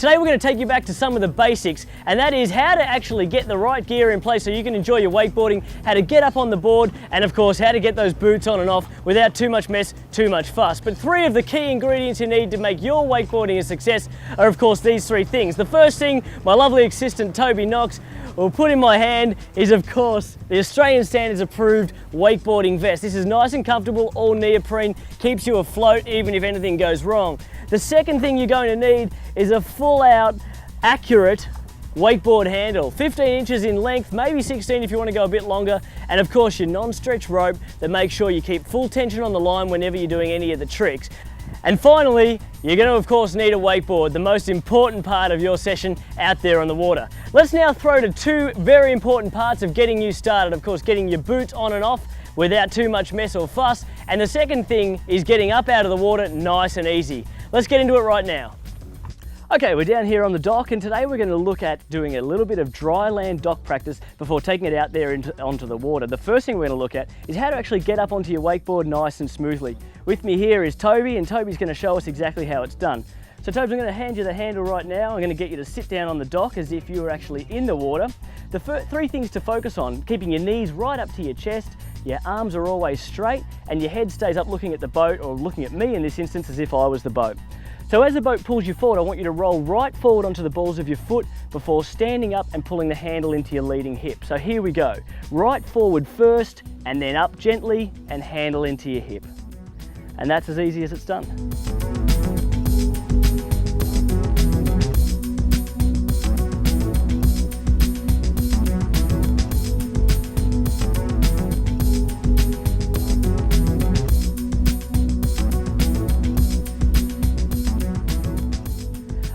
Today we're going to take you back to some of the basics, and that is how to actually get the right gear in place so you can enjoy your wakeboarding, how to get up on the board, and of course how to get those boots on and off without too much mess, too much fuss. But three of the key ingredients you need to make your wakeboarding a success are of course these three things. The first thing my lovely assistant Toby Knox will put in my hand is of course the Australian Standards approved wakeboarding vest. This is nice and comfortable, all neoprene, keeps you afloat even if anything goes wrong. The second thing you're going to need is a full out accurate wakeboard handle, 15 inches in length, maybe 16 if you want to go a bit longer, and of course your non-stretch rope that makes sure you keep full tension on the line whenever you're doing any of the tricks. And finally, you're going to of course need a wakeboard, the most important part of your session out there on the water. Let's now throw to two very important parts of getting you started. Of course, getting your boots on and off without too much mess or fuss. And the second thing is getting up out of the water nice and easy. Let's get into it right now. Okay, we're down here on the dock, and today we're going to look at doing a little bit of dry land dock practice before taking it out there onto the water. The first thing we're going to look at is how to actually get up onto your wakeboard nice and smoothly. With me here is Toby, and Toby's going to show us exactly how it's done. So Toby, I'm going to hand you the handle right now. I'm going to get you to sit down on the dock as if you were actually in the water. The three things to focus on: keeping your knees right up to your chest, your arms are always straight, and your head stays up looking at the boat, or looking at me in this instance as if I was the boat. So as the boat pulls you forward, I want you to roll right forward onto the balls of your foot before standing up and pulling the handle into your leading hip. So here we go. Right forward first, and then up gently and handle into your hip. And that's as easy as it's done.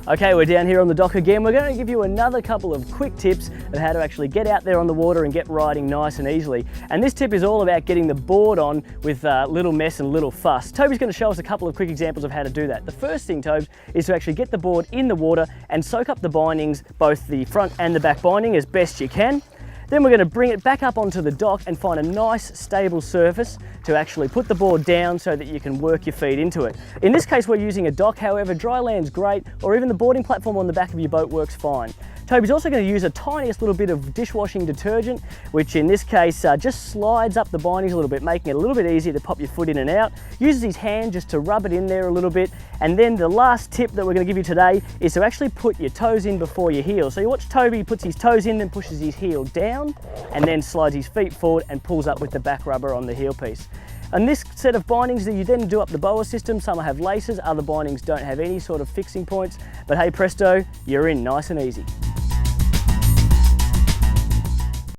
Okay, we're down here on the dock again. We're going to give you another couple of quick tips of how to actually get out there on the water and get riding nice and easily. And this tip is all about getting the board on with little mess and little fuss. Toby's going to show us a couple of quick examples of how to do that. The first thing, Tobes, is to actually get the board in the water and soak up the bindings, both the front and the back binding, as best you can. Then we're going to bring it back up onto the dock and find a nice stable surface to actually put the board down so that you can work your feet into it. In this case we're using a dock, however dry land's great, or even the boarding platform on the back of your boat works fine. Toby's also going to use a tiniest little bit of dishwashing detergent, which in this case just slides up the bindings a little bit, making it a little bit easier to pop your foot in and out. Uses his hand just to rub it in there a little bit. And then the last tip that we're going to give you today is to actually put your toes in before your heel. So you watch Toby puts his toes in, then pushes his heel down, and then slides his feet forward and pulls up with the back rubber on the heel piece. And this set of bindings that you then do up the boa system, some have laces, other bindings don't have any sort of fixing points, but hey presto, you're in nice and easy.